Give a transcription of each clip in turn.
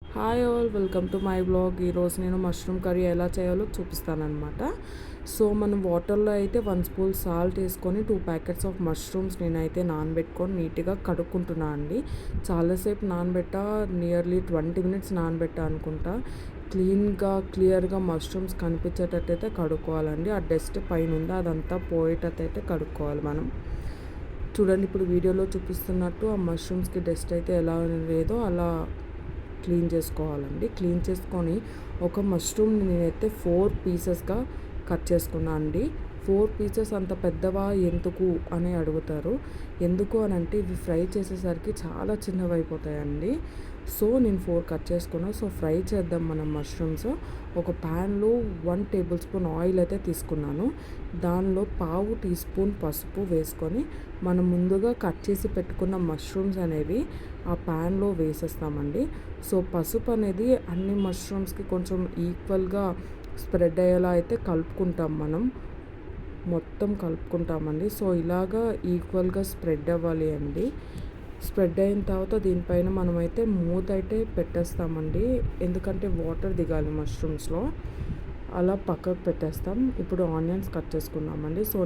Hi all, welcome to my blog. ఈరోజు నేను mushroom curry ఎలా చేయాలో చూపిస్తానమాట. సో మనం వాటర్లో అయితే 1 స్పూన్ సాల్ట్ వేసుకొని 2 ప్యాకెట్స్ ఆఫ్ మష్రూమ్స్ నేనైతే నానబెట్టుకొని నీట్గా కడుక్కుంటున్నా అండి. చాలాసేపు నానబెట్టా, నియర్లీ 20 మినిట్స్ నానబెట్టా అనుకుంటా. క్లియర్గా మష్రూమ్స్ కనిపించేటట్టయితే కడుక్కోవాలండి. ఆ డస్ట్ పైన ఉంది అదంతా పోయేటట్టయితే కడుక్కోవాలి మనం. చూడండి, ఇప్పుడు వీడియోలో చూపిస్తున్నట్టు ఆ మష్రూమ్స్కి డస్ట్ అయితే ఎలా లేదో అలా క్లీన్ చేసుకోవాలండి. క్లీన్ చేసుకొని ఒక మష్రూమ్ని నేనైతే 4 పీసెస్గా కట్ చేసుకున్నా అండి. 4 పీసెస్ అంత పెద్దవా ఎందుకు అని అడుగుతారు. ఎందుకు అని అంటే ఇవి ఫ్రై చేసేసరికి చాలా చిన్నవి అయిపోతాయండి. సో నేను 4 కట్ చేసుకున్నా. సో ఫ్రై చేద్దాం మనం మష్రూమ్స్. ఒక ప్యాన్లో 1 టేబుల్ స్పూన్ ఆయిల్ అయితే తీసుకున్నాను. దానిలో పావు టీ స్పూన్ పసుపు వేసుకొని మనం ముందుగా కట్ చేసి పెట్టుకున్న మష్రూమ్స్ అనేవి ఆ ప్యాన్లో వేసేస్తామండి. సో పసుపు అనేది అన్ని మష్రూమ్స్కి కొంచెం ఈక్వల్గా స్ప్రెడ్ అయ్యేలా అయితే కలుపుకుంటాం మనం. మొత్తం కలుపుకుంటామండి. సో ఇలాగా ఈక్వల్గా స్ప్రెడ్ అవ్వాలి అండి. స్ప్రెడ్ అయిన తర్వాత దీనిపైన మనమైతే మూత అయితే పెట్టేస్తామండి. ఎందుకంటే వాటర్ దిగాలి మష్రూమ్స్లో. అలా పక్కకు పెట్టేస్తాం. ఇప్పుడు ఆనియన్స్ కట్ చేసుకున్నామండి. సో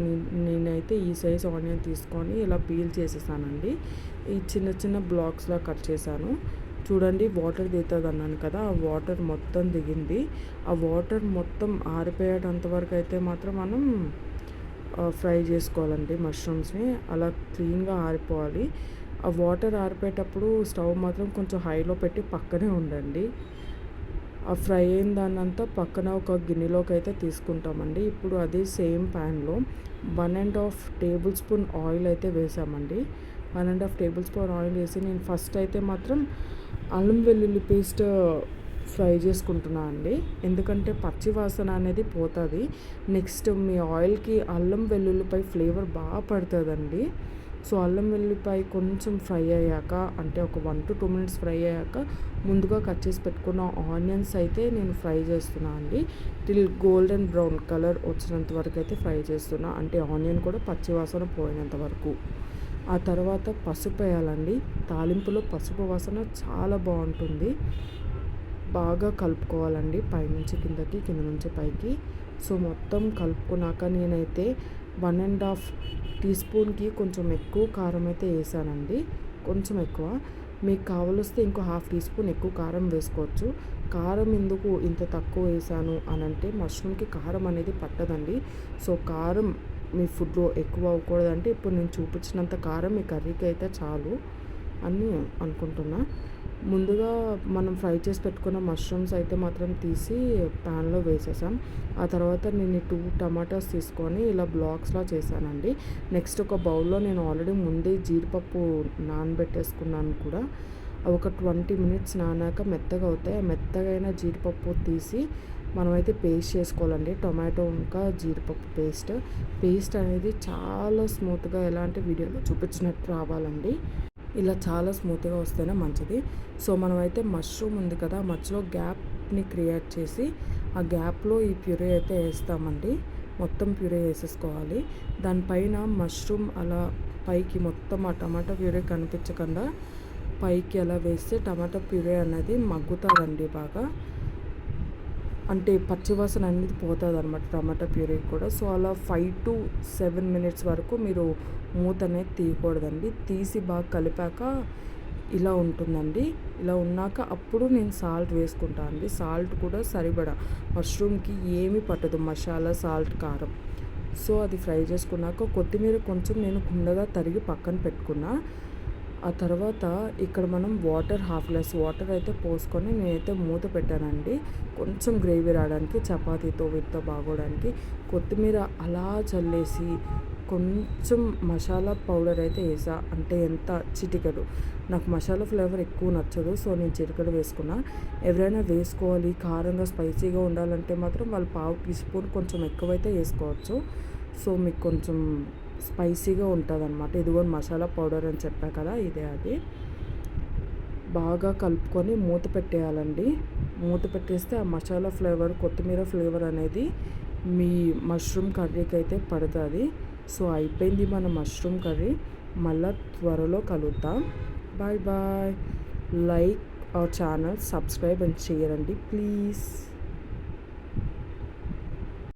నేనైతే ఈ సైజ్ ఆనియన్ తీసుకొని ఇలా పీల్ చేసేసానండి. ఈ చిన్న చిన్న బ్లాక్స్లా కట్ చేశాను. చూడండి, వాటర్ దిగుతుంది అన్నాను కదా, ఆ వాటర్ మొత్తం దిగింది. ఆ వాటర్ మొత్తం ఆరిపోయేటంత వరకు అయితే మాత్రం మనం ఫ్రై చేసుకోవాలండి మష్రూమ్స్ని. అలా క్లీన్గా ఆరిపోవాలి. ఆ వాటర్ ఆరిపోయేటప్పుడు స్టవ్ మాత్రం కొంచెం హైలో పెట్టి పక్కనే ఉండండి. ఆ ఫ్రై అయిన దాన్నంతా పక్కన ఒక గిన్నెలోకి అయితే తీసుకుంటామండి. ఇప్పుడు అదే సేమ్ ప్యాన్లో 1.5 టేబుల్ స్పూన్ ఆయిల్ అయితే వేసామండి. 1.5 టేబుల్ స్పూన్ ఆయిల్ వేసి నేను ఫస్ట్ అయితే మాత్రం అల్లం వెల్లుల్లి పేస్ట్ ఫ్రై చేసుకుంటున్నా అండి. ఎందుకంటే పచ్చి వాసన అనేది పోతుంది. నెక్స్ట్ మీ ఆయిల్కి అల్లం వెల్లుల్లిపై ఫ్లేవర్ బాగా పడుతుందండి. సో అల్లం వెల్లుల్లిపాయ కొంచెం ఫ్రై అయ్యాక, అంటే ఒక 1 to 2 మినిట్స్ ఫ్రై అయ్యాక ముందుగా కట్ చేసి పెట్టుకున్న ఆనియన్స్ అయితే నేను ఫ్రై చేస్తున్నా అండి. టిల్ గోల్డెన్ బ్రౌన్ కలర్ వచ్చినంత వరకు అయితే ఫ్రై చేస్తున్నా. అంటే ఆనియన్ కూడా పచ్చి వాసన పోయినంత వరకు. ఆ తర్వాత పసుపు వేయాలండి. తాలింపులో పసుపు వాసన చాలా బాగుంటుంది. బాగా కలుపుకోవాలండి, పైనుంచి కిందకి, కింద నుంచి పైకి. సో మొత్తం కలుపుకున్నాక నేనైతే 1.5 టీ స్పూన్కి కొంచెం ఎక్కువ కారం అయితే వేసానండి. కొంచెం ఎక్కువ. మీకు కావలిస్తే ఇంకో 1/2 టీ స్పూన్ ఎక్కువ కారం వేసుకోవచ్చు. కారం ఎందుకు ఇంత తక్కువ వేసాను అని అంటే మష్రూమ్కి కారం అనేది పట్టదండి. సో కారం మీ ఫుడ్లో ఎక్కువ అవ్వకూడదంటే ఇప్పుడు నేను చూపించినంత కారం మీ కర్రీకి అయితే చాలు అని అనుకుంటున్నా. ముందుగా మనం ఫ్రై చేసి పెట్టుకున్న మష్రూమ్స్ అయితే మాత్రం తీసి ప్యాన్లో వేసేసాం. ఆ తర్వాత నేను 2 టమాటాస్ తీసుకొని ఇలా బ్లాక్స్లా చేశానండి. నెక్స్ట్ ఒక బౌల్లో నేను ఆల్రెడీ ముందే జీడిపప్పు నానబెట్టేసుకున్నాను కూడా. ఒక 20 మినిట్స్ నానాక మెత్తగా అవుతాయి. ఆ మెత్తగా అయిన జీడిపప్పు తీసి మనమైతే పేస్ట్ చేసుకోవాలండి. టొమాటో ఇంకా జీడిపప్పు పేస్ట్ అనేది చాలా స్మూత్గా ఎలాంటి వీడియోలో చూపించినట్టు రావాలండి. ఇలా చాలా స్మూత్గా వస్తేనే మంచిది. సో మనమైతే మష్రూమ్ ఉంది కదా, మధ్యలో గ్యాప్ని క్రియేట్ చేసి ఆ గ్యాప్లో ఈ ప్యూరీ అయితే వేస్తామండి. మొత్తం ప్యూరీ వేసేసుకోవాలి. దానిపైన మష్రూమ్ అలా పైకి మొత్తం ఆ టమాటా ప్యూరీ కనిపించకుండా పైకి అలా వేస్తే టమాటా ప్యూరీ అనేది మగ్గుతుందండి బాగా. అంటే పచ్చివాసన అనేది పోతుంది అనమాట టమాటా ప్యూరీకి కూడా. సో అలా 5 to 7 మినిట్స్ వరకు మీరు మూత అనేది తీయకూడదండి. తీసి బాగా కలిపాక ఇలా ఉంటుందండి. ఇలా ఉన్నాక అప్పుడు నేను సాల్ట్ వేసుకుంటాను అండి. సాల్ట్ కూడా సరిపడా, మష్రూమ్కి ఏమీ పట్టదు మసాలా, సాల్ట్, కారం. సో అది ఫ్రై చేసుకున్నాక కొత్తిమీర కొంచెం నేను గుండగా తరిగి పక్కన పెట్టుకున్నా. ఆ తర్వాత ఇక్కడ మనం హాఫ్ గ్లాస్ వాటర్ అయితే పోసుకొని నేనైతే మూత పెట్టానండి. కొంచెం గ్రేవీ రావడానికి, చపాతీతో వీటితో బాగోడానికి. కొత్తిమీర అలా చల్లేసి కొంచెం మసాలా పౌడర్ అయితే వేసా. అంటే ఎంత, చిటికెడు. నాకు మసాలా ఫ్లేవర్ ఎక్కువ నచ్చదు, సో నేను చిటికెడు వేసుకున్నా. ఎవరైనా వేసుకోవాలి కారంగా స్పైసీగా ఉండాలంటే మాత్రం వాళ్ళు పావు టీ స్పూన్ కొంచెం ఎక్కువైతే వేసుకోవచ్చు. సో మీకు కొంచెం స్పైసీగా ఉంటుంది అనమాట. ఇదిగో మసాలా పౌడర్ అని చెప్పా కదా, ఇదే అది. బాగా కలుపుకొని మూత పెట్టేయాలండి. మూత పెట్టేస్తే ఆ మసాలా ఫ్లేవర్, కొత్తిమీర ఫ్లేవర్ అనేది మీ మష్రూమ్ కర్రీకి అయితే పడుతుంది. సో అయిపోయింది మన మష్రూమ్ కర్రీ. మళ్ళీ త్వరలో కలుద్దాం. Bye bye. Like our channel, subscribe and share అండి ప్లీజ్.